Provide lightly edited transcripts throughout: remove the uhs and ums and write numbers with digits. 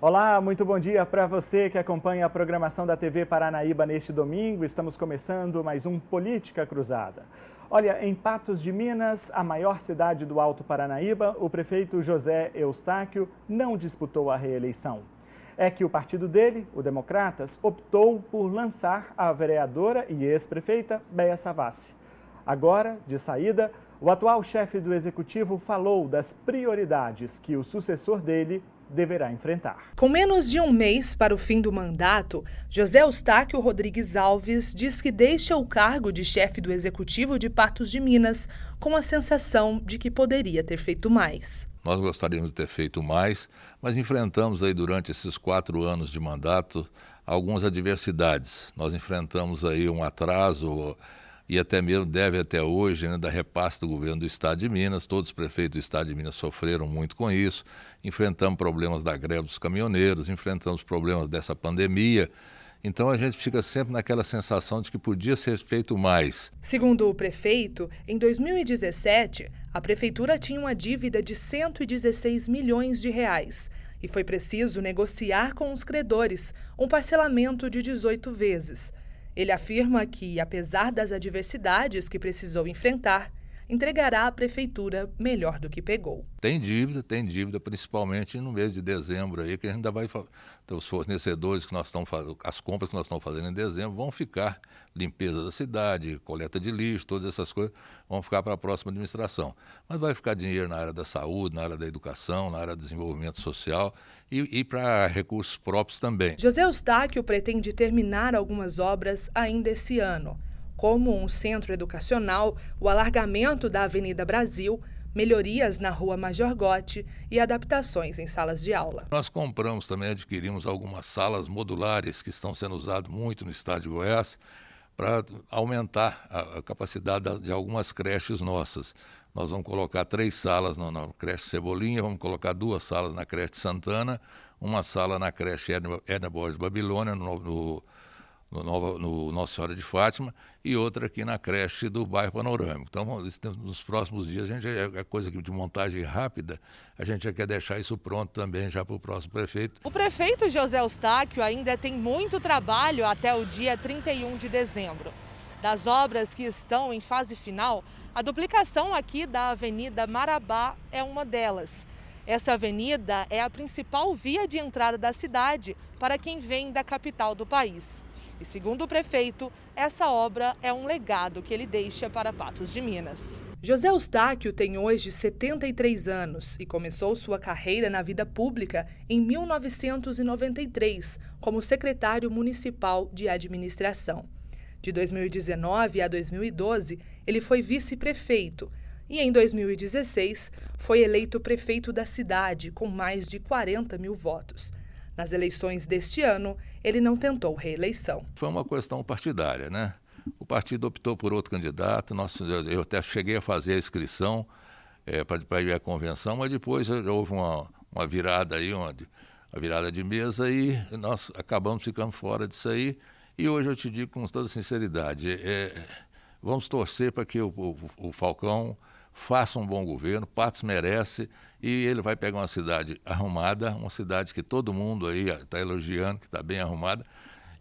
Olá, muito bom dia para você que acompanha a programação da TV Paranaíba neste domingo. Estamos começando mais um Política Cruzada. Olha, em Patos de Minas, a maior cidade do Alto Paranaíba, o prefeito José Eustáquio não disputou a reeleição. É que o partido dele, o Democratas, optou por lançar a vereadora e ex-prefeita Béia Savassi. Agora, de saída, o atual chefe do executivo falou das prioridades que o sucessor dele deverá enfrentar. Com menos de um mês para o fim do mandato, José Eustáquio Rodrigues Alves diz que deixa o cargo de chefe do Executivo de Patos de Minas com a sensação de que poderia ter feito mais. Nós gostaríamos de ter feito mais, mas enfrentamos aí durante esses 4 anos de mandato algumas adversidades. Nós enfrentamos aí um atraso e até mesmo deve até hoje, da repasse do governo do Estado de Minas. Todos os prefeitos do Estado de Minas sofreram muito com isso. Enfrentamos problemas da greve dos caminhoneiros, enfrentamos problemas dessa pandemia. Então a gente fica sempre naquela sensação de que podia ser feito mais. Segundo o prefeito, em 2017, a prefeitura tinha uma dívida de 116 milhões de reais e foi preciso negociar com os credores um parcelamento de 18 vezes. Ele afirma que, apesar das adversidades que precisou enfrentar, entregará a prefeitura melhor do que pegou. Tem dívida, principalmente no mês de dezembro aí, que a gente ainda vai os fornecedores que nós estamos fazendo, as compras que nós estamos fazendo em dezembro vão ficar, limpeza da cidade, coleta de lixo, todas essas coisas vão ficar para a próxima administração. Mas vai ficar dinheiro na área da saúde, na área da educação, na área do desenvolvimento social e para recursos próprios também. José Eustáquio pretende terminar algumas obras ainda esse ano, como um centro educacional, o alargamento da Avenida Brasil, melhorias na Rua Major Gotti e adaptações em salas de aula. Nós adquirimos algumas salas modulares que estão sendo usadas muito no estado de Goiás para aumentar a capacidade de algumas creches nossas. Nós vamos colocar 3 salas na creche Cebolinha, vamos colocar 2 salas na creche Santana, uma sala na creche Edna Borges Babilônia, no Nossa Senhora de Fátima, e outra aqui na creche do bairro Panorâmico. Então, nos próximos dias, a gente é coisa de montagem rápida, a gente já quer deixar isso pronto também já para o próximo prefeito. O prefeito José Eustáquio ainda tem muito trabalho até o dia 31 de dezembro. Das obras que estão em fase final, a duplicação aqui da Avenida Marabá é uma delas. Essa avenida é a principal via de entrada da cidade para quem vem da capital do país. E segundo o prefeito, essa obra é um legado que ele deixa para Patos de Minas. José Eustáquio tem hoje 73 anos e começou sua carreira na vida pública em 1993 como secretário municipal de administração. De 2019 a 2012, ele foi vice-prefeito e em 2016 foi eleito prefeito da cidade com mais de 40 mil votos. Nas eleições deste ano, ele não tentou reeleição. Foi uma questão partidária, né? O partido optou por outro candidato, eu até cheguei a fazer a inscrição para ir à convenção, mas depois houve uma virada aí, uma virada de mesa e nós acabamos ficando fora disso aí. E hoje eu te digo com toda sinceridade, vamos torcer para que o Falcão faça um bom governo, Patos merece, e ele vai pegar uma cidade arrumada, uma cidade que todo mundo aí está elogiando, que está bem arrumada,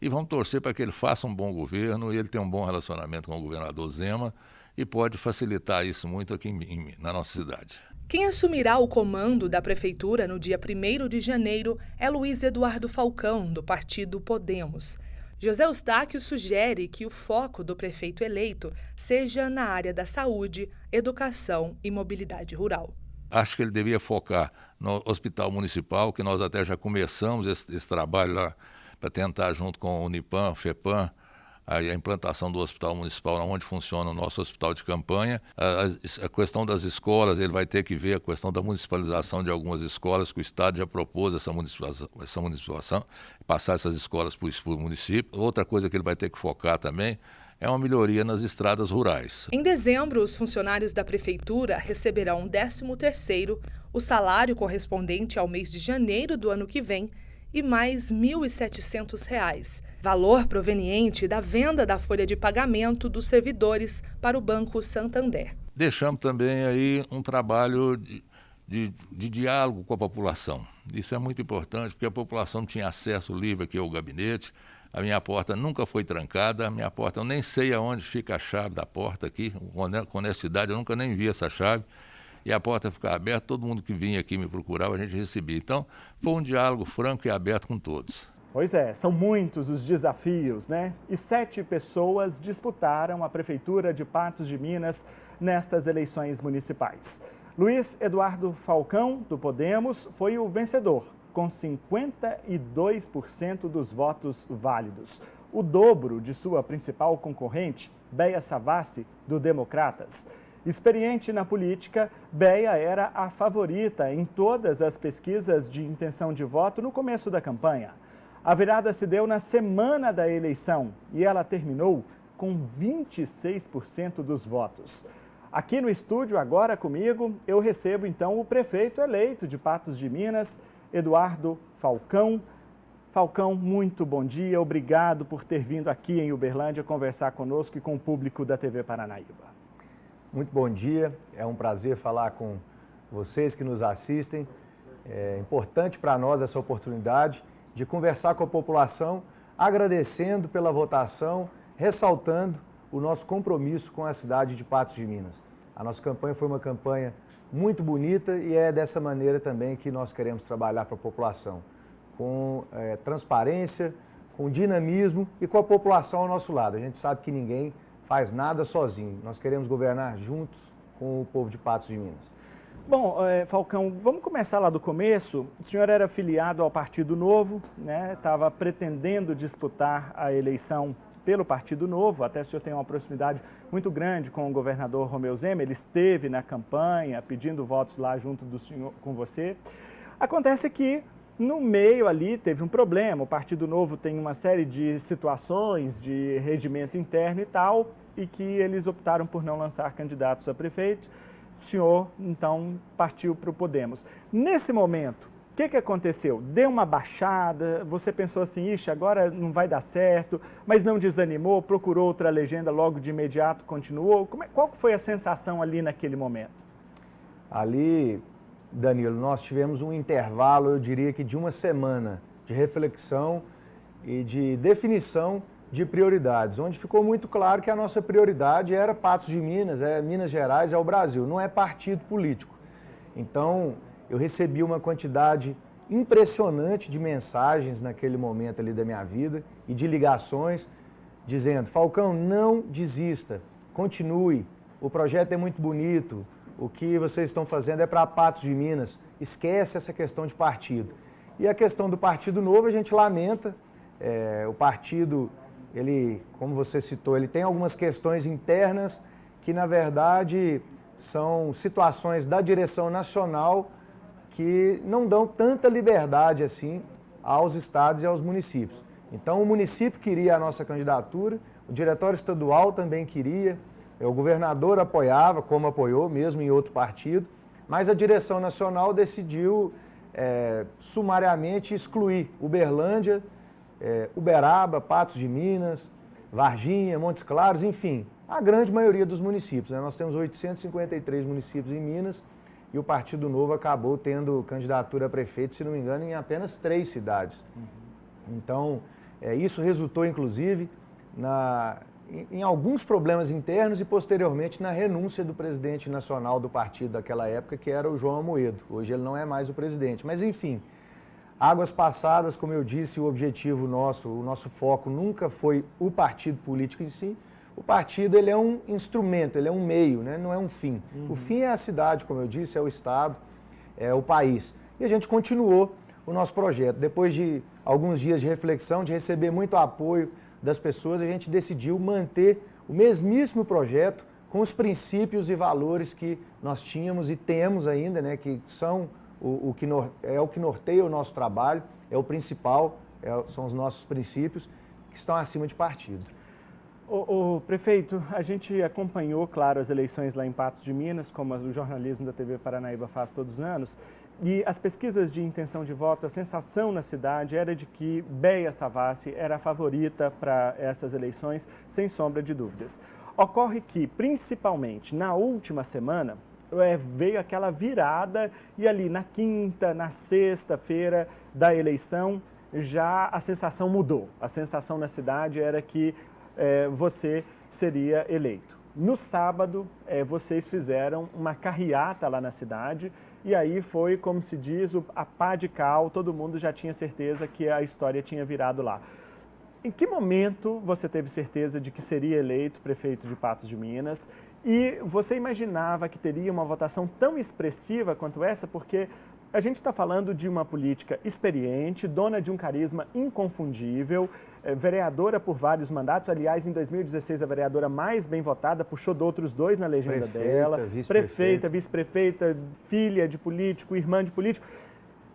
e vamos torcer para que ele faça um bom governo, e ele tem um bom relacionamento com o governador Zema, e pode facilitar isso muito aqui na nossa cidade. Quem assumirá o comando da prefeitura no dia 1º de janeiro é Luiz Eduardo Falcão, do partido Podemos. José Eustáquio sugere que o foco do prefeito eleito seja na área da saúde, educação e mobilidade rural. Acho que ele devia focar no hospital municipal, que nós até já começamos esse trabalho lá para tentar, junto com o Unipam, FEPAM, a implantação do hospital municipal, onde funciona o nosso hospital de campanha. A questão das escolas, ele vai ter que ver a questão da municipalização de algumas escolas, que o Estado já propôs essa municipalização, passar essas escolas para o município. Outra coisa que ele vai ter que focar também é uma melhoria nas estradas rurais. Em dezembro, os funcionários da prefeitura receberão o 13º, o salário correspondente ao mês de janeiro do ano que vem, e mais R$ 1.700, valor proveniente da venda da folha de pagamento dos servidores para o Banco Santander. Deixamos também aí um trabalho de diálogo com a população. Isso é muito importante, porque a população tinha acesso livre aqui ao gabinete. A minha porta nunca foi trancada, a minha porta, eu nem sei aonde fica a chave da porta aqui, com honestidade, eu nunca nem vi essa chave, e a porta ficava aberta, todo mundo que vinha aqui me procurava, a gente recebia. Então, foi um diálogo franco e aberto com todos. Pois é, são muitos os desafios, né? E 7 pessoas disputaram a Prefeitura de Patos de Minas nestas eleições municipais. Luiz Eduardo Falcão, do Podemos, foi o vencedor, com 52% dos votos válidos, o dobro de sua principal concorrente, Béia Savassi, do Democratas. Experiente na política, Béia era a favorita em todas as pesquisas de intenção de voto no começo da campanha. A virada se deu na semana da eleição e ela terminou com 26% dos votos. Aqui no estúdio, agora comigo, eu recebo então o prefeito eleito de Patos de Minas, Eduardo Falcão. Falcão, muito bom dia, obrigado por ter vindo aqui em Uberlândia conversar conosco e com o público da TV Paranaíba. Muito bom dia, é um prazer falar com vocês que nos assistem. É importante para nós essa oportunidade de conversar com a população, agradecendo pela votação, ressaltando o nosso compromisso com a cidade de Patos de Minas. A nossa campanha foi uma campanha muito bonita e é dessa maneira também que nós queremos trabalhar para a população, com transparência, com dinamismo e com a população ao nosso lado. A gente sabe que ninguém faz nada sozinho, nós queremos governar juntos com o povo de Patos de Minas. Bom, Falcão, vamos começar lá do começo. O senhor era filiado ao Partido Novo, né? Estava pretendendo disputar a eleição pelo Partido Novo, até o senhor tem uma proximidade muito grande com o governador Romeu Zema, ele esteve na campanha pedindo votos lá junto do senhor com você. Acontece que no meio ali teve um problema, o Partido Novo tem uma série de situações de regimento interno e tal, e que eles optaram por não lançar candidatos a prefeito. O senhor, então, partiu para o Podemos. Nesse momento, o que aconteceu? Deu uma baixada, você pensou assim, ixi, agora não vai dar certo, mas não desanimou, procurou outra legenda logo de imediato, continuou? Qual foi a sensação ali naquele momento? Ali, Danilo, nós tivemos um intervalo, eu diria que de uma semana de reflexão e de definição de prioridades, onde ficou muito claro que a nossa prioridade era Patos de Minas, Minas Gerais, é o Brasil, não é partido político. Então, eu recebi uma quantidade impressionante de mensagens naquele momento ali da minha vida e de ligações dizendo, Falcão, não desista, continue, o projeto é muito bonito, o que vocês estão fazendo é para Patos de Minas, esquece essa questão de partido. E a questão do Partido Novo a gente lamenta, o partido, ele, como você citou, ele tem algumas questões internas que, na verdade, são situações da direção nacional que não dão tanta liberdade assim aos estados e aos municípios. Então, o município queria a nossa candidatura, o diretório estadual também queria, o governador apoiava, como apoiou mesmo em outro partido, mas a direção nacional decidiu sumariamente excluir Uberlândia, Uberaba, Patos de Minas, Varginha, Montes Claros, enfim, a grande maioria dos municípios. Né? Nós temos 853 municípios em Minas e o Partido Novo acabou tendo candidatura a prefeito, se não me engano, em apenas 3 cidades. Então, isso resultou, inclusive, em alguns problemas internos e, posteriormente, na renúncia do presidente nacional do partido daquela época, que era o João Amoedo. Hoje ele não é mais o presidente. Mas, enfim, águas passadas, como eu disse, o objetivo nosso, o nosso foco nunca foi o partido político em si. O partido, ele é um instrumento, ele é um meio, né? Não é um fim. O fim é a cidade, como eu disse, é o estado, é o país. E a gente continuou o nosso projeto. Depois de alguns dias de reflexão, de receber muito apoio das pessoas, a gente decidiu manter o mesmíssimo projeto com os princípios e valores que nós tínhamos e temos ainda, né? Que são o que norteia o nosso trabalho, é o principal, são os nossos princípios que estão acima de partido. O prefeito, a gente acompanhou, claro, as eleições lá em Patos de Minas, como o jornalismo da TV Paranaíba faz todos os anos, e as pesquisas de intenção de voto, a sensação na cidade era de que Béia Savassi era a favorita para essas eleições, sem sombra de dúvidas. Ocorre que, principalmente na última semana, veio aquela virada e ali na quinta, na sexta-feira da eleição, já a sensação mudou. A sensação na cidade era que você seria eleito. No sábado, vocês fizeram uma carreata lá na cidade e aí foi, como se diz, a pá de cal, todo mundo já tinha certeza que a história tinha virado lá. Em que momento você teve certeza de que seria eleito prefeito de Patos de Minas? E você imaginava que teria uma votação tão expressiva quanto essa? Porque a gente está falando de uma política experiente, dona de um carisma inconfundível, vereadora por vários mandatos. Aliás, em 2016, a vereadora mais bem votada, puxou de outros 2 na legenda dela. Prefeita, vice-prefeita, filha de político, irmã de político.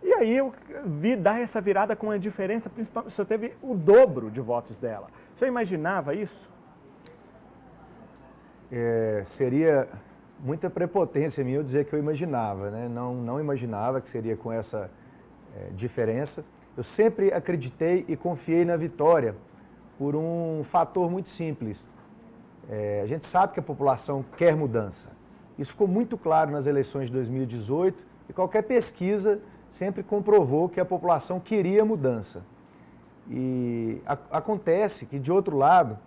E aí eu vi dar essa virada com a diferença, principalmente, o senhor teve o dobro de votos dela. O senhor imaginava isso? Seria muita prepotência minha eu dizer que eu imaginava, né? Não imaginava que seria com essa diferença. Eu sempre acreditei e confiei na vitória por um fator muito simples. A gente sabe que a população quer mudança. Isso ficou muito claro nas eleições de 2018 e qualquer pesquisa sempre comprovou que a população queria mudança. E acontece que, de outro lado,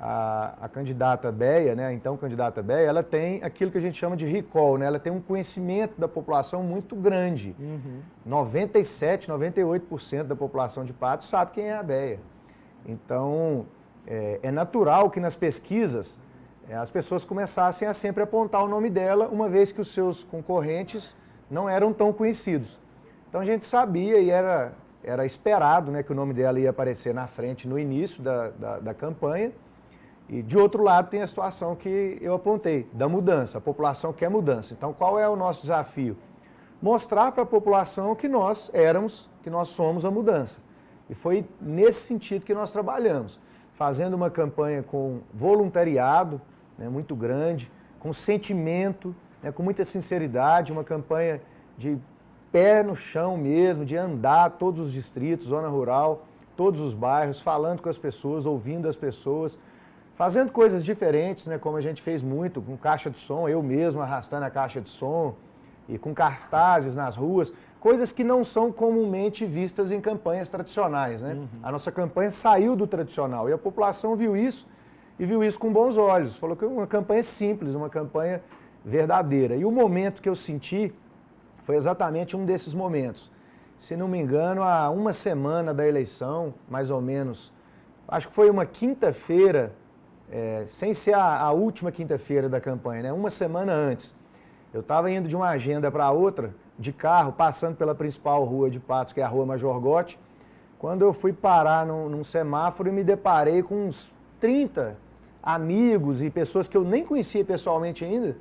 a candidata Béia, né, então candidata Béia, ela tem aquilo que a gente chama de recall, né, ela tem um conhecimento da população muito grande. 97, 98% da população de Patos sabe quem é a Béia. Então, é natural que nas pesquisas as pessoas começassem a sempre apontar o nome dela, uma vez que os seus concorrentes não eram tão conhecidos. Então a gente sabia e era esperado, né, que o nome dela ia aparecer na frente no início da campanha. E de outro lado tem a situação que eu apontei, da mudança. A população quer mudança. Então qual é o nosso desafio? Mostrar para a população que nós somos a mudança. E foi nesse sentido que nós trabalhamos, fazendo uma campanha com voluntariado, né, muito grande, com sentimento, né, com muita sinceridade, uma campanha de pé no chão mesmo, de andar todos os distritos, zona rural, todos os bairros, falando com as pessoas, ouvindo as pessoas, fazendo coisas diferentes, né, como a gente fez muito, com caixa de som, eu mesmo arrastando a caixa de som, e com cartazes nas ruas, coisas que não são comumente vistas em campanhas tradicionais, né? A nossa campanha saiu do tradicional e a população viu isso e viu isso com bons olhos. Falou que é uma campanha simples, uma campanha verdadeira. E o momento que eu senti foi exatamente um desses momentos. Se não me engano, há uma semana da eleição, mais ou menos, acho que foi uma quinta-feira, sem ser a última quinta-feira da campanha, né? Uma semana antes. Eu estava indo de uma agenda para outra, de carro, passando pela principal rua de Patos, que é a Rua Major Gotti, quando eu fui parar num semáforo e me deparei com uns 30 amigos e pessoas que eu nem conhecia pessoalmente ainda,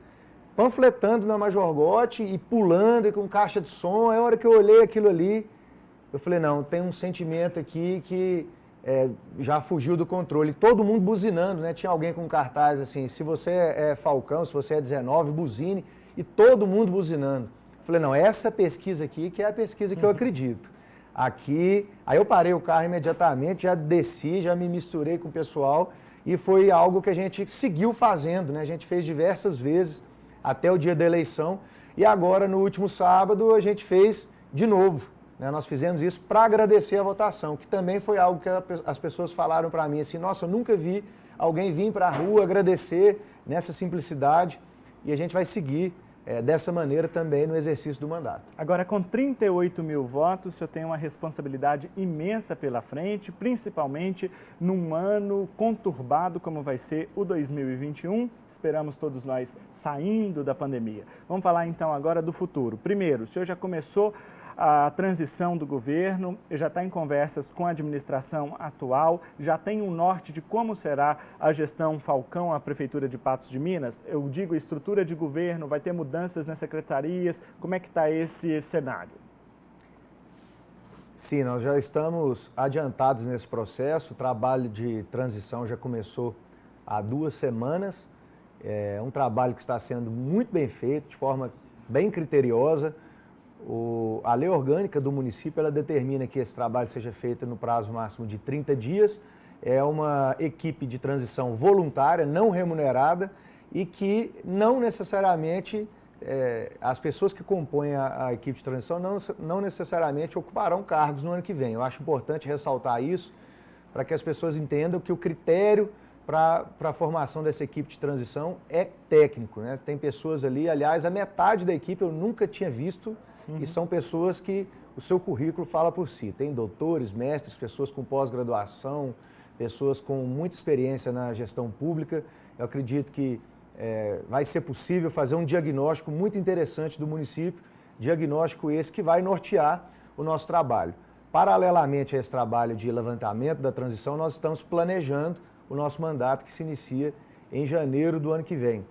panfletando na Major Gotti e pulando e com caixa de som. Aí a hora que eu olhei aquilo ali, eu falei, não, tem um sentimento aqui que já fugiu do controle. Todo mundo buzinando, né? Tinha alguém com cartaz assim, se você é Falcão, se você é 19, buzine, e todo mundo buzinando. Eu falei, não, essa pesquisa aqui que é a pesquisa que eu acredito. Aqui, aí eu parei o carro imediatamente, já desci, já me misturei com o pessoal e foi algo que a gente seguiu fazendo, né? A gente fez diversas vezes até o dia da eleição e agora no último sábado a gente fez de novo, né? Nós fizemos isso para agradecer a votação, que também foi algo que as pessoas falaram para mim assim, nossa, eu nunca vi alguém vir para a rua agradecer nessa simplicidade e a gente vai seguir dessa maneira também no exercício do mandato. Agora, com 38 mil votos, o senhor tem uma responsabilidade imensa pela frente, principalmente num ano conturbado como vai ser o 2021. Esperamos todos nós saindo da pandemia. Vamos falar então agora do futuro. Primeiro, o senhor já começou a transição do governo, já está em conversas com a administração atual, já tem um norte de como será a gestão Falcão, a Prefeitura de Patos de Minas? Eu digo estrutura de governo, vai ter mudanças nas secretarias, como é que está esse cenário? Sim, nós já estamos adiantados nesse processo, o trabalho de transição já começou há 2 semanas, é um trabalho que está sendo muito bem feito, de forma bem criteriosa. A lei orgânica do município, ela determina que esse trabalho seja feito no prazo máximo de 30 dias. É uma equipe de transição voluntária, não remunerada e que não necessariamente as pessoas que compõem a equipe de transição não necessariamente ocuparão cargos no ano que vem. Eu acho importante ressaltar isso para que as pessoas entendam que o critério para a formação dessa equipe de transição é técnico, né? Tem pessoas ali, aliás, a metade da equipe eu nunca tinha visto, e são pessoas que o seu currículo fala por si. Tem doutores, mestres, pessoas com pós-graduação, pessoas com muita experiência na gestão pública. Eu acredito que vai ser possível fazer um diagnóstico muito interessante do município, diagnóstico esse que vai nortear o nosso trabalho. Paralelamente a esse trabalho de levantamento da transição, nós estamos planejando o nosso mandato que se inicia em janeiro do ano que vem.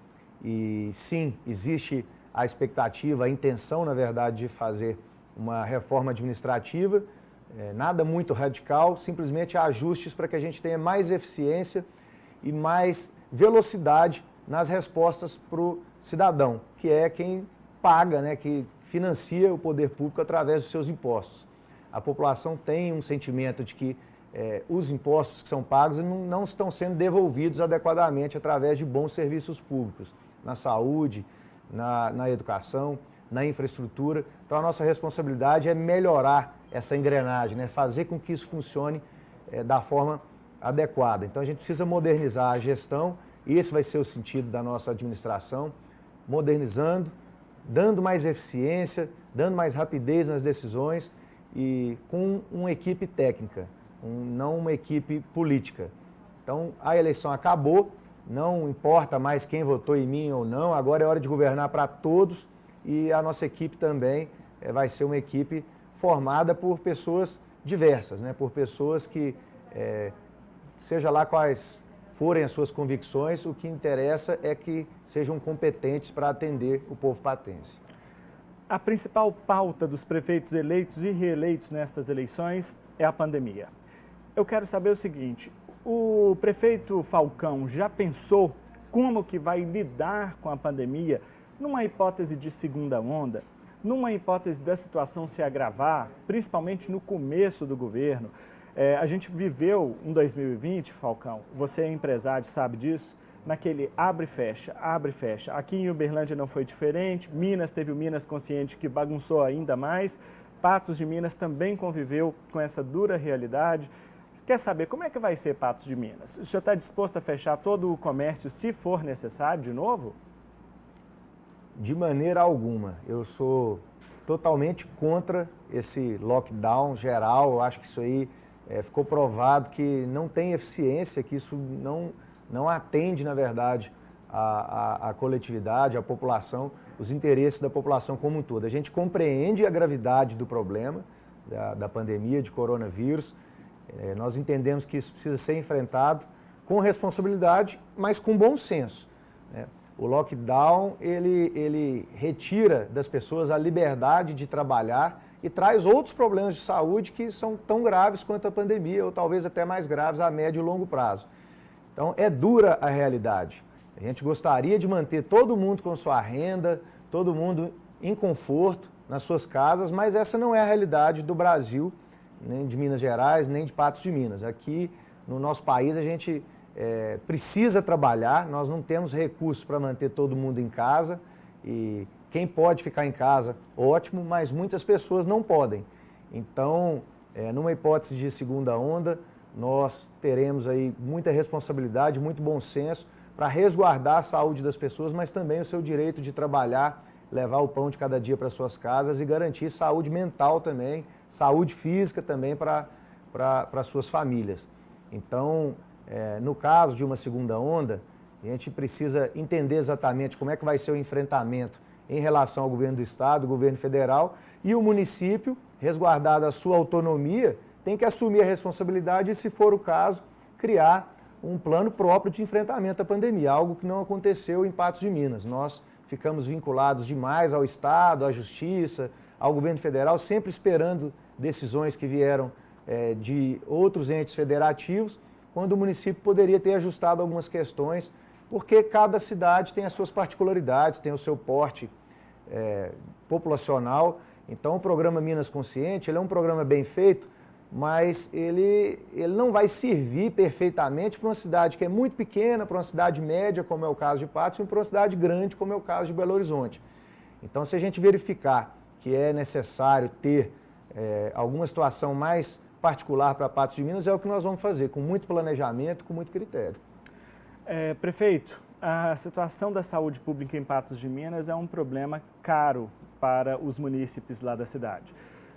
E sim, existe a expectativa, a intenção, na verdade, de fazer uma reforma administrativa, nada muito radical, simplesmente ajustes para que a gente tenha mais eficiência e mais velocidade nas respostas para o cidadão, que é quem paga, né, que financia o poder público através dos seus impostos. A população tem um sentimento de que os impostos que são pagos não estão sendo devolvidos adequadamente através de bons serviços públicos, na saúde, na educação, na infraestrutura. Então, a nossa responsabilidade é melhorar essa engrenagem, né? Fazer com que isso funcione da forma adequada. Então, a gente precisa modernizar a gestão, e esse vai ser o sentido da nossa administração, modernizando, dando mais eficiência, dando mais rapidez nas decisões e com uma equipe técnica, não uma equipe política. Então, a eleição acabou, não importa mais quem votou em mim ou não, agora é hora de governar para todos, e a nossa equipe também vai ser uma equipe formada por pessoas diversas, né? Por pessoas que, seja lá quais forem as suas convicções, o que interessa é que sejam competentes para atender o povo patense. A principal pauta dos prefeitos eleitos e reeleitos nestas eleições é a pandemia. Eu quero saber o seguinte, o prefeito Falcão já pensou como que vai lidar com a pandemia numa hipótese de segunda onda, numa hipótese da situação se agravar, principalmente no começo do governo? A gente viveu um 2020, Falcão, você é empresário, sabe disso, naquele abre e fecha, abre e fecha. Aqui em Uberlândia não foi diferente, Minas teve o Minas Consciente que bagunçou ainda mais, Patos de Minas também conviveu com essa dura realidade. Quer saber como é que vai ser Patos de Minas? O senhor está disposto a fechar todo o comércio se for necessário de novo? De maneira alguma. Eu sou totalmente contra esse lockdown geral. Eu acho que isso aí ficou provado que não tem eficiência, que isso não atende, na verdade, a coletividade, a população, os interesses da população como um todo. A gente compreende a gravidade do problema da pandemia de coronavírus. Nós entendemos que isso precisa ser enfrentado com responsabilidade, mas com bom senso, né? O lockdown, ele retira das pessoas a liberdade de trabalhar e traz outros problemas de saúde que são tão graves quanto a pandemia, ou talvez até mais graves a médio e longo prazo. Então, é dura a realidade. A gente gostaria de manter todo mundo com sua renda, todo mundo em conforto nas suas casas, mas essa não é a realidade do Brasil, nem de Minas Gerais, nem de Patos de Minas. Aqui no nosso país a gente precisa trabalhar, nós não temos recursos para manter todo mundo em casa, e quem pode ficar em casa, ótimo, mas muitas pessoas não podem. Então, numa hipótese de segunda onda, nós teremos aí muita responsabilidade, muito bom senso para resguardar a saúde das pessoas, mas também o seu direito de trabalhar, levar o pão de cada dia para suas casas e garantir saúde mental também, saúde física também para suas famílias. Então, no caso de uma segunda onda, a gente precisa entender exatamente como é que vai ser o enfrentamento em relação ao governo do estado, governo federal, e o município, resguardada a sua autonomia, tem que assumir a responsabilidade e, se for o caso, criar um plano próprio de enfrentamento à pandemia, algo que não aconteceu em Patos de Minas. Nós ficamos vinculados demais ao estado, à justiça, ao governo federal, sempre esperando decisões que vieram de outros entes federativos, quando o município poderia ter ajustado algumas questões, porque cada cidade tem as suas particularidades, tem o seu porte populacional. Então, o programa Minas Consciente, ele é um programa bem feito, mas ele não vai servir perfeitamente para uma cidade que é muito pequena, para uma cidade média, como é o caso de Patos, e para uma cidade grande, como é o caso de Belo Horizonte. Então, se a gente verificar que é necessário ter alguma situação mais particular para Patos de Minas, é o que nós vamos fazer, com muito planejamento, com muito critério. Prefeito, a situação da saúde pública em Patos de Minas é um problema caro para os munícipes lá da cidade.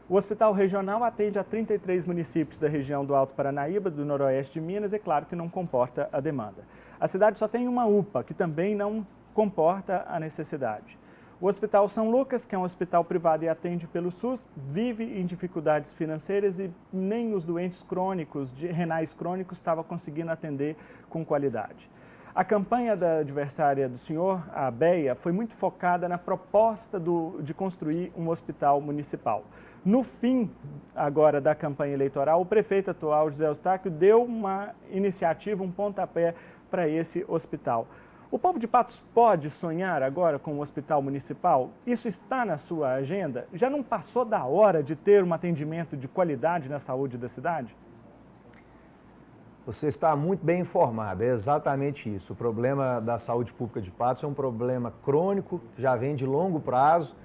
O Hospital Regional atende a 33 municípios da região do Alto Paranaíba, do Noroeste de Minas, e é claro que não comporta a demanda. A cidade só tem uma UPA, que também não comporta a necessidade. O Hospital São Lucas, que é um hospital privado e atende pelo SUS, vive em dificuldades financeiras e nem os doentes crônicos, renais crônicos, estava conseguindo atender com qualidade. A campanha da adversária do senhor, a BEA, foi muito focada na proposta de construir um hospital municipal. No fim, agora, da campanha eleitoral, o prefeito atual, José Eustáquio, deu uma iniciativa, um pontapé para esse hospital. O povo de Patos pode sonhar agora com um hospital municipal? Isso está na sua agenda? Já não passou da hora de ter um atendimento de qualidade na saúde da cidade? Você está muito bem informado, é exatamente isso. O problema da saúde pública de Patos é um problema crônico, já vem de longo prazo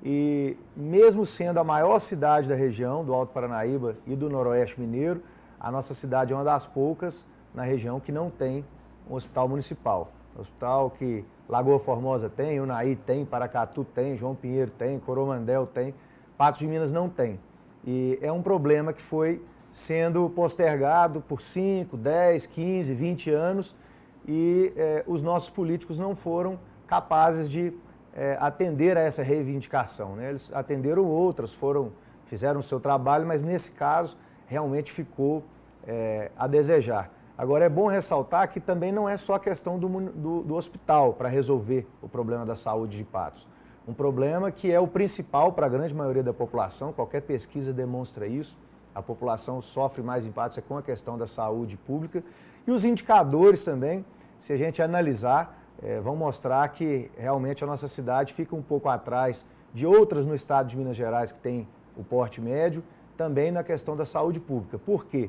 e mesmo sendo a maior cidade da região, do Alto Paranaíba e do Noroeste Mineiro, a nossa cidade é uma das poucas na região que não tem um hospital municipal. Hospital que Lagoa Formosa tem, Unaí tem, Paracatu tem, João Pinheiro tem, Coromandel tem, Patos de Minas não tem. E é um problema que foi sendo postergado por 5, 10, 15, 20 anos e os nossos políticos não foram capazes de atender a essa reivindicação, né? Eles atenderam outras, fizeram o seu trabalho, mas nesse caso realmente ficou a desejar. Agora é bom ressaltar que também não é só a questão do hospital para resolver o problema da saúde de Patos. Um problema que é o principal para a grande maioria da população, qualquer pesquisa demonstra isso. A população sofre mais impactos com a questão da saúde pública. E os indicadores também, se a gente analisar, vão mostrar que realmente a nossa cidade fica um pouco atrás de outras no estado de Minas Gerais que tem o porte médio, também na questão da saúde pública. Por quê?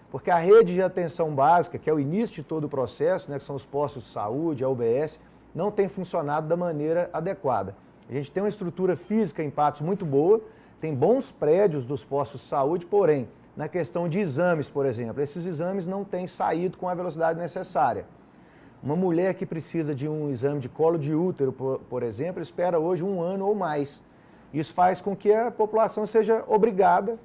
Porque a rede de atenção básica, que é o início de todo o processo, né, que são os postos de saúde, a UBS, não tem funcionado da maneira adequada. A gente tem uma estrutura física em Patos muito boa, tem bons prédios dos postos de saúde, porém, na questão de exames, por exemplo, esses exames não têm saído com a velocidade necessária. Uma mulher que precisa de um exame de colo de útero, por exemplo, espera hoje 1 ano ou mais. Isso faz com que a população seja obrigada,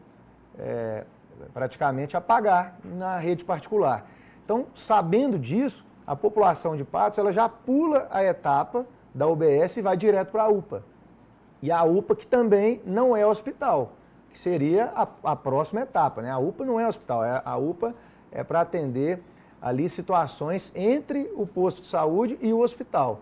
praticamente, a pagar na rede particular. Então, sabendo disso, a população de Patos ela já pula a etapa da UBS e vai direto para a UPA. E a UPA que também não é hospital, que seria a próxima etapa, né? A UPA não é hospital, a UPA é para atender ali situações entre o posto de saúde e o hospital.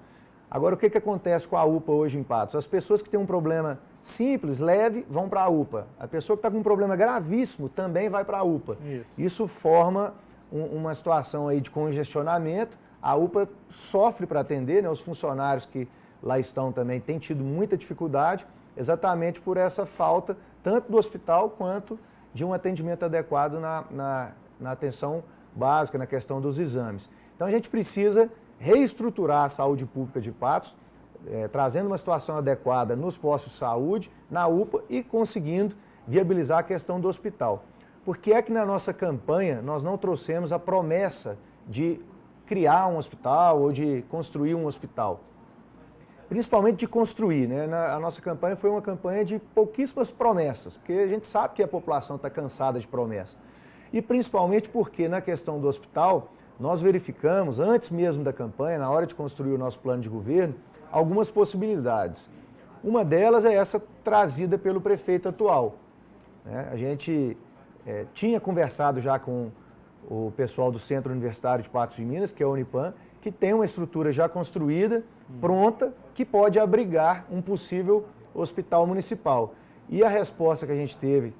Agora, o que acontece com a UPA hoje em Patos? As pessoas que têm um problema simples, leve, vão para a UPA. A pessoa que está com um problema gravíssimo também vai para a UPA. Isso forma uma situação aí de congestionamento. A UPA sofre para atender, né? Os funcionários que lá estão também têm tido muita dificuldade, exatamente por essa falta, tanto do hospital quanto de um atendimento adequado na atenção básica, na questão dos exames. Então a gente precisa reestruturar a saúde pública de Patos, trazendo uma situação adequada nos postos de saúde, na UPA e conseguindo viabilizar a questão do hospital. Por que é que na nossa campanha nós não trouxemos a promessa de criar um hospital ou de construir um hospital? Principalmente de construir, né? A nossa campanha foi uma campanha de pouquíssimas promessas, porque a gente sabe que a população está cansada de promessas. E principalmente porque na questão do hospital, nós verificamos, antes mesmo da campanha, na hora de construir o nosso plano de governo, algumas possibilidades. Uma delas é essa trazida pelo prefeito atual. A gente tinha conversado já com o pessoal do Centro Universitário de Patos de Minas, que é a Unipam, que tem uma estrutura já construída, pronta, que pode abrigar um possível hospital municipal. E a resposta que a gente teve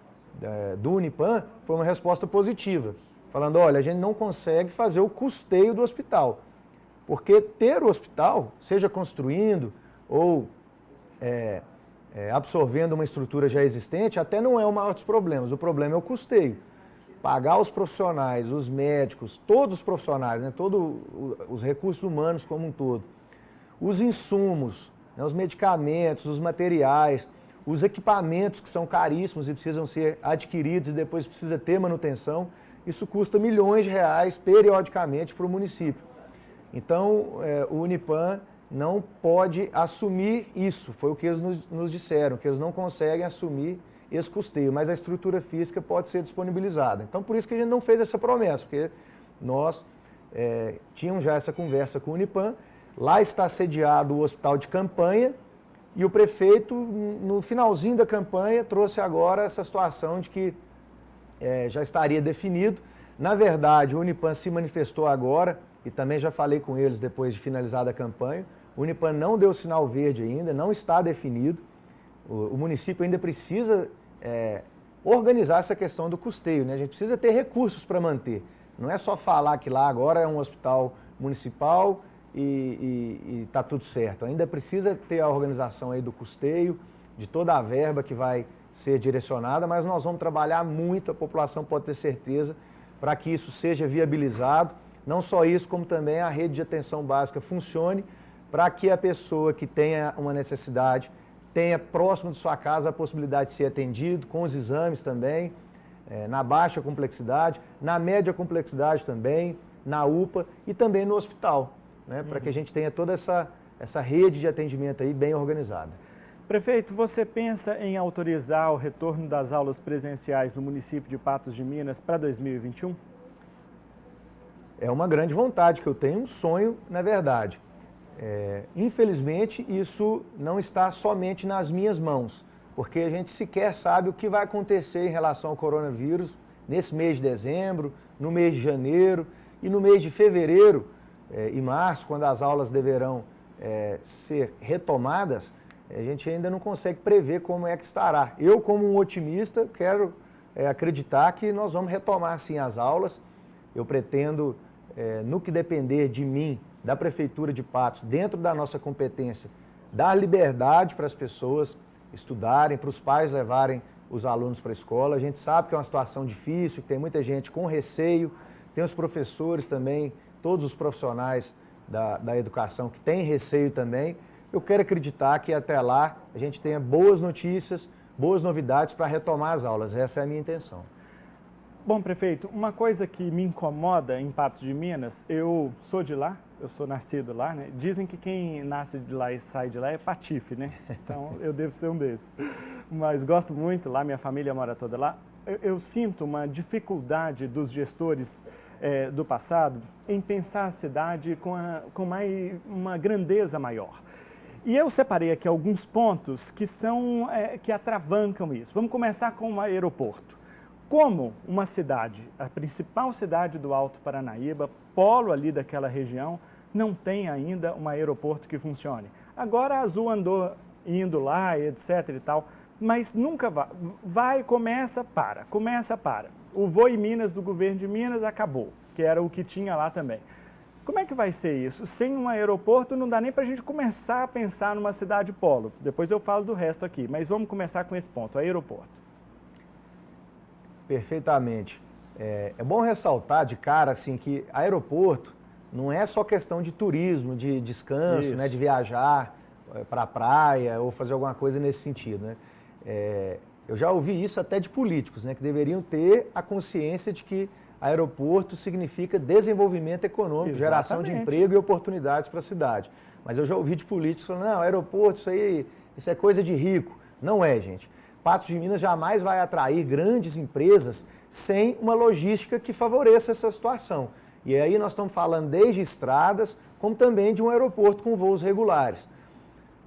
do Unipam foi uma resposta positiva, falando, olha, a gente não consegue fazer o custeio do hospital, porque ter o hospital, seja construindo ou absorvendo uma estrutura já existente, até não é o maior dos problemas, o problema é o custeio. Pagar os profissionais, os médicos, todos os profissionais, né, todos os recursos humanos como um todo, os insumos, né, os medicamentos, os materiais, os equipamentos que são caríssimos e precisam ser adquiridos e depois precisa ter manutenção, isso custa milhões de reais periodicamente para o município. Então, o Unipan não pode assumir isso, foi o que eles nos disseram, que eles não conseguem assumir esse custeio, mas a estrutura física pode ser disponibilizada. Então, por isso que a gente não fez essa promessa, porque nós tínhamos já essa conversa com o Unipan, lá está sediado o hospital de campanha e o prefeito, no finalzinho da campanha, trouxe agora essa situação de que já estaria definido. Na verdade, o Unipan se manifestou agora, e também já falei com eles depois de finalizada a campanha, o Unipan não deu sinal verde ainda, não está definido. O município ainda precisa organizar essa questão do custeio, né? A gente precisa ter recursos para manter. Não é só falar que lá agora é um hospital municipal e está tudo certo. Ainda precisa ter a organização aí do custeio, de toda a verba que vai ser direcionada, mas nós vamos trabalhar muito, a população pode ter certeza, para que isso seja viabilizado. Não só isso, como também a rede de atenção básica funcione, para que a pessoa que tenha uma necessidade tenha próximo de sua casa a possibilidade de ser atendido, com os exames também, na baixa complexidade, na média complexidade também, na UPA e também no hospital, né, para que a gente tenha toda essa rede de atendimento aí bem organizada. Prefeito, você pensa em autorizar o retorno das aulas presenciais no município de Patos de Minas para 2021? É uma grande vontade que eu tenho, um sonho, na verdade. Infelizmente, isso não está somente nas minhas mãos, porque a gente sequer sabe o que vai acontecer em relação ao coronavírus nesse mês de dezembro, no mês de janeiro e no mês de fevereiro e março, quando as aulas deverão ser retomadas. A gente ainda não consegue prever como é que estará. Eu, como um otimista, quero acreditar que nós vamos retomar, sim, as aulas. Eu pretendo, no que depender de mim, da Prefeitura de Patos, dentro da nossa competência, dar liberdade para as pessoas estudarem, para os pais levarem os alunos para a escola. A gente sabe que é uma situação difícil, que tem muita gente com receio, tem os professores também, todos os profissionais da educação que têm receio também. Eu quero acreditar que até lá a gente tenha boas notícias, boas novidades para retomar as aulas. Essa é a minha intenção. Bom, prefeito, uma coisa que me incomoda em Patos de Minas, eu sou de lá, eu sou nascido lá, né? Dizem que quem nasce de lá e sai de lá é patife, né? Então eu devo ser um desses. Mas gosto muito lá, minha família mora toda lá. Eu sinto uma dificuldade dos gestores do passado em pensar a cidade com uma grandeza maior. E eu separei aqui alguns pontos que atravancam isso. Vamos começar com o aeroporto. Como uma cidade, a principal cidade do Alto Paranaíba, polo ali daquela região, não tem ainda um aeroporto que funcione. Agora a Azul andou indo lá, etc e tal, mas nunca começa, para. O Voo em Minas do governo de Minas acabou, que era o que tinha lá também. Como é que vai ser isso? Sem um aeroporto não dá nem para a gente começar a pensar numa cidade polo. Depois eu falo do resto aqui, mas vamos começar com esse ponto, aeroporto. Perfeitamente. É bom ressaltar de cara assim, que aeroporto não é só questão de turismo, de descanso, né, de viajar para a praia ou fazer alguma coisa nesse sentido, né? Eu já ouvi isso até de políticos, né, que deveriam ter a consciência de que aeroporto significa desenvolvimento econômico, exatamente, geração de emprego e oportunidades para a cidade. Mas eu já ouvi de políticos falando, não, aeroporto, isso é coisa de rico. Não é, gente. Patos de Minas jamais vai atrair grandes empresas sem uma logística que favoreça essa situação. E aí nós estamos falando desde estradas, como também de um aeroporto com voos regulares.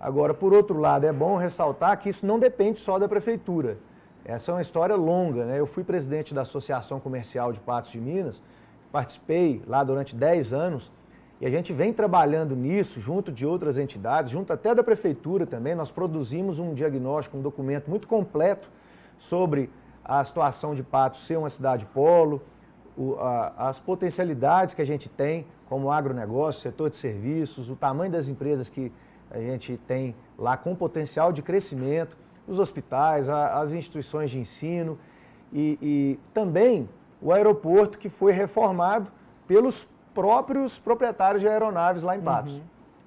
Agora, por outro lado, é bom ressaltar que isso não depende só da prefeitura. Essa é uma história longa, né? Eu fui presidente da Associação Comercial de Patos de Minas, participei lá durante 10 anos, e a gente vem trabalhando nisso junto de outras entidades, junto até da prefeitura também. Nós produzimos um diagnóstico, um documento muito completo sobre a situação de Patos ser uma cidade polo, as potencialidades que a gente tem como agronegócio, setor de serviços, o tamanho das empresas que a gente tem lá com potencial de crescimento, os hospitais, as instituições de ensino e também o aeroporto que foi reformado pelos próprios proprietários de aeronaves lá em Patos.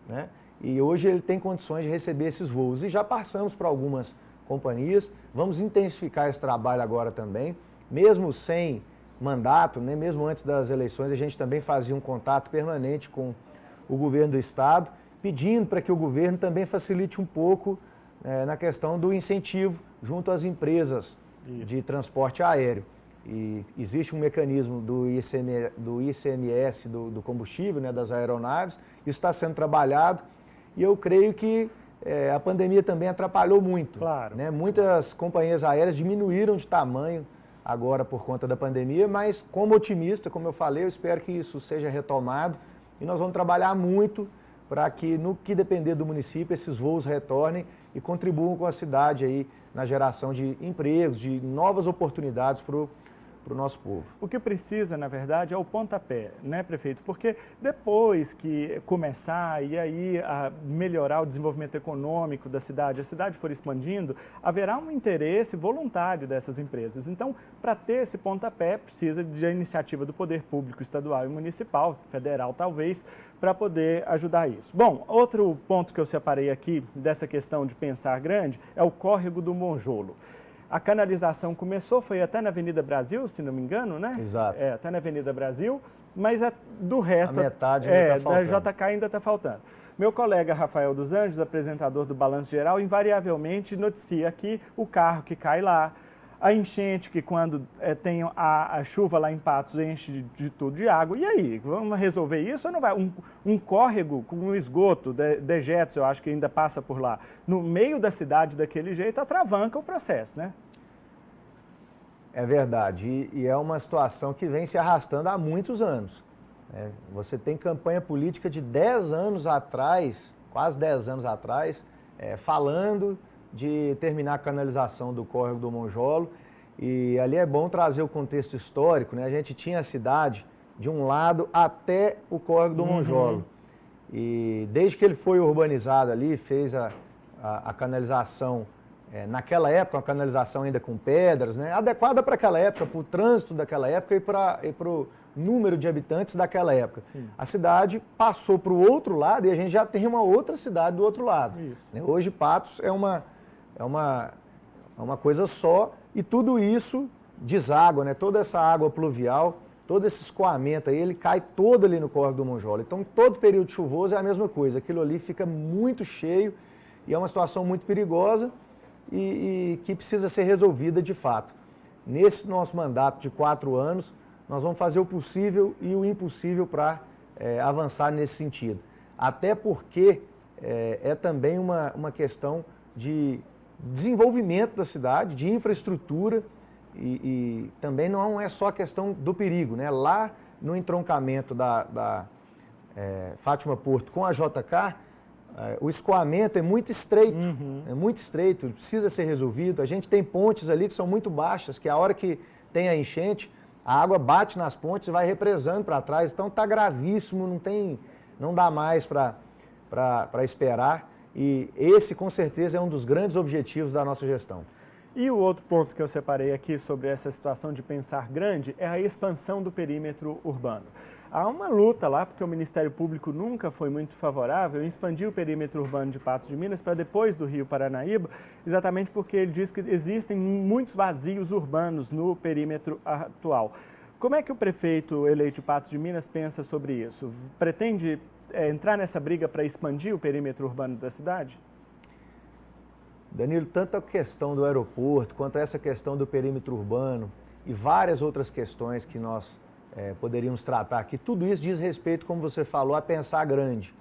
Né? e hoje ele tem condições de receber esses voos. E já passamos para algumas companhias, vamos intensificar esse trabalho agora também, mesmo sem mandato, né? Mesmo antes das eleições, a gente também fazia um contato permanente com o governo do estado, pedindo para que o governo também facilite um pouco na questão do incentivo junto às empresas de transporte aéreo. E existe um mecanismo do ICMS do combustível, né, das aeronaves, isso está sendo trabalhado e eu creio que a pandemia também atrapalhou muito. Claro. Né? Muitas companhias aéreas diminuíram de tamanho agora por conta da pandemia, mas como otimista, como eu falei, eu espero que isso seja retomado e nós vamos trabalhar muito para que, no que depender do município, esses voos retornem e contribuam com a cidade aí na geração de empregos, de novas oportunidades para o nosso povo. O que precisa, na verdade, é o pontapé, né, prefeito? Porque depois que começar e aí a melhorar o desenvolvimento econômico da cidade, a cidade for expandindo, haverá um interesse voluntário dessas empresas. Então, para ter esse pontapé, precisa de iniciativa do poder público estadual e municipal, federal talvez, para poder ajudar isso. Bom, outro ponto que eu separei aqui dessa questão de pensar grande é o córrego do Monjolo. A canalização começou, foi até na Avenida Brasil, se não me engano, né? Exato. Até na Avenida Brasil, mas do resto... A metade ainda está faltando. Da JK ainda está faltando. Meu colega Rafael dos Anjos, apresentador do Balanço Geral, invariavelmente noticia aqui o carro que cai lá, a enchente que quando tem a chuva lá em Patos enche de tudo de água. E aí, vamos resolver isso ou não vai? Um córrego com um esgoto, dejetos, eu acho que ainda passa por lá, no meio da cidade daquele jeito, atravanca o processo, né? É verdade, e é uma situação que vem se arrastando há muitos anos. Né? Você tem campanha política de 10 anos atrás, quase 10 anos atrás, falando de terminar a canalização do córrego do Monjolo, e ali é bom trazer o contexto histórico, né? A gente tinha a cidade de um lado até o córrego do Monjolo, e desde que ele foi urbanizado ali, fez a canalização, naquela época, uma canalização ainda com pedras, né? Adequada para aquela época, para o trânsito daquela época e para o número de habitantes daquela época. Sim. A cidade passou para o outro lado e a gente já tem uma outra cidade do outro lado. Isso. Hoje Patos é uma coisa só e tudo isso deságua, né? Toda essa água pluvial, todo esse escoamento aí, ele cai todo ali no córrego do Monjolo. Então, todo período chuvoso é a mesma coisa, aquilo ali fica muito cheio e é uma situação muito perigosa e que precisa ser resolvida de fato. Nesse nosso mandato de 4 anos, nós vamos fazer o possível e o impossível para avançar nesse sentido. Até porque é também uma questão de desenvolvimento da cidade, de infraestrutura e também não é só a questão do perigo, né? Lá no entroncamento da Fátima Porto com a JK, o escoamento é muito estreito, precisa ser resolvido. A gente tem pontes ali que são muito baixas, que a hora que tem a enchente, a água bate nas pontes e vai represando para trás, então está gravíssimo, não dá mais para esperar. E esse, com certeza, é um dos grandes objetivos da nossa gestão. E o outro ponto que eu separei aqui sobre essa situação de pensar grande é a expansão do perímetro urbano. Há uma luta lá, porque o Ministério Público nunca foi muito favorável em expandir o perímetro urbano de Patos de Minas para depois do Rio Paranaíba, exatamente porque ele diz que existem muitos vazios urbanos no perímetro atual. Como é que o prefeito eleito de Patos de Minas pensa sobre isso? Pretende entrar nessa briga para expandir o perímetro urbano da cidade? Danilo, tanto a questão do aeroporto, quanto essa questão do perímetro urbano e várias outras questões que nós poderíamos tratar aqui, tudo isso diz respeito, como você falou, a pensar grande.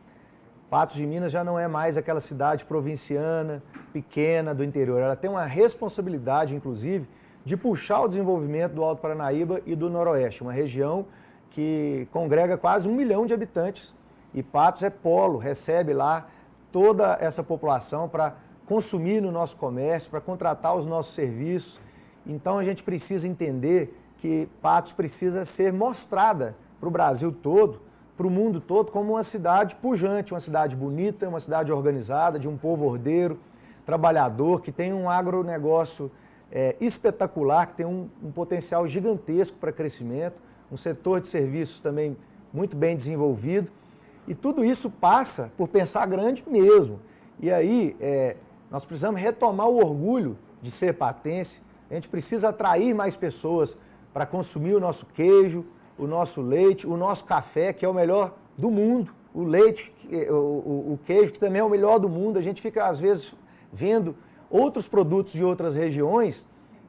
Patos de Minas já não é mais aquela cidade provinciana, pequena, do interior. Ela tem uma responsabilidade, inclusive, de puxar o desenvolvimento do Alto Paranaíba e do Noroeste, uma região que congrega quase 1 milhão de habitantes. E Patos é polo, recebe lá toda essa população para consumir no nosso comércio, para contratar os nossos serviços. Então a gente precisa entender que Patos precisa ser mostrada para o Brasil todo, para o mundo todo, como uma cidade pujante, uma cidade bonita, uma cidade organizada, de um povo ordeiro, trabalhador, que tem um agronegócio espetacular, que tem um potencial gigantesco para crescimento, um setor de serviços também muito bem desenvolvido. E tudo isso passa por pensar grande mesmo. E aí, nós precisamos retomar o orgulho de ser patense, a gente precisa atrair mais pessoas para consumir o nosso queijo, o nosso leite, o nosso café, que é o melhor do mundo, o leite, o queijo, que também é o melhor do mundo. A gente fica, às vezes, vendo outros produtos de outras regiões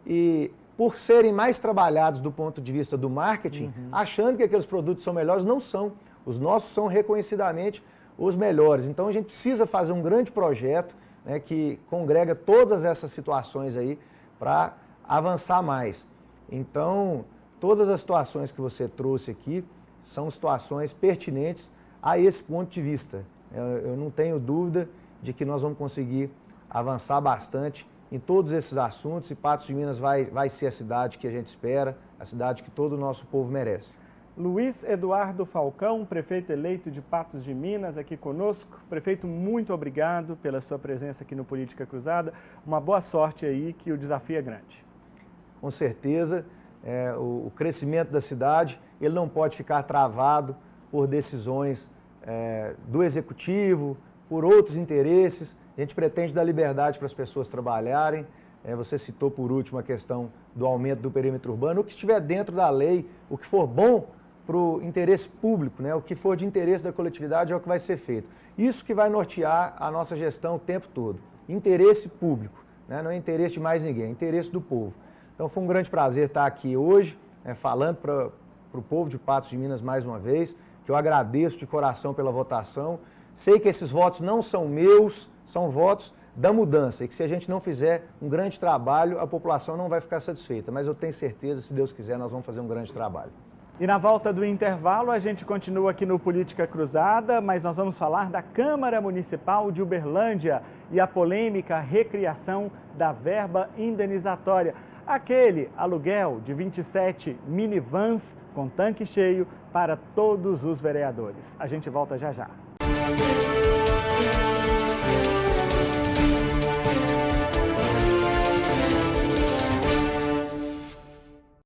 e, por serem mais trabalhados do ponto de vista do marketing, achando que aqueles produtos são melhores, não são. Os nossos são reconhecidamente os melhores. Então, a gente precisa fazer um grande projeto, né, que congrega todas essas situações aí para avançar mais. Então, todas as situações que você trouxe aqui são situações pertinentes a esse ponto de vista. Eu não tenho dúvida de que nós vamos conseguir avançar bastante em todos esses assuntos e Patos de Minas vai ser a cidade que a gente espera, a cidade que todo o nosso povo merece. Luiz Eduardo Falcão, prefeito eleito de Patos de Minas, aqui conosco. Prefeito, muito obrigado pela sua presença aqui no Política Cruzada. Uma boa sorte aí, que o desafio é grande. Com certeza, o crescimento da cidade ele não pode ficar travado por decisões do Executivo, por outros interesses. A gente pretende dar liberdade para as pessoas trabalharem. Você citou por último a questão do aumento do perímetro urbano. O que estiver dentro da lei, o que for bom para o interesse público, né? O que for de interesse da coletividade é o que vai ser feito. Isso que vai nortear a nossa gestão o tempo todo. Interesse público, né? Não é interesse de mais ninguém, é interesse do povo. Então foi um grande prazer estar aqui hoje, falando para o povo de Patos de Minas mais uma vez, que eu agradeço de coração pela votação. Sei que esses votos não são meus, são votos da mudança e que se a gente não fizer um grande trabalho, a população não vai ficar satisfeita. Mas eu tenho certeza, se Deus quiser, nós vamos fazer um grande trabalho. E na volta do intervalo, a gente continua aqui no Política Cruzada, mas nós vamos falar da Câmara Municipal de Uberlândia e a polêmica recriação da verba indenizatória. Aquele aluguel de 27 minivans com tanque cheio para todos os vereadores. A gente volta já já.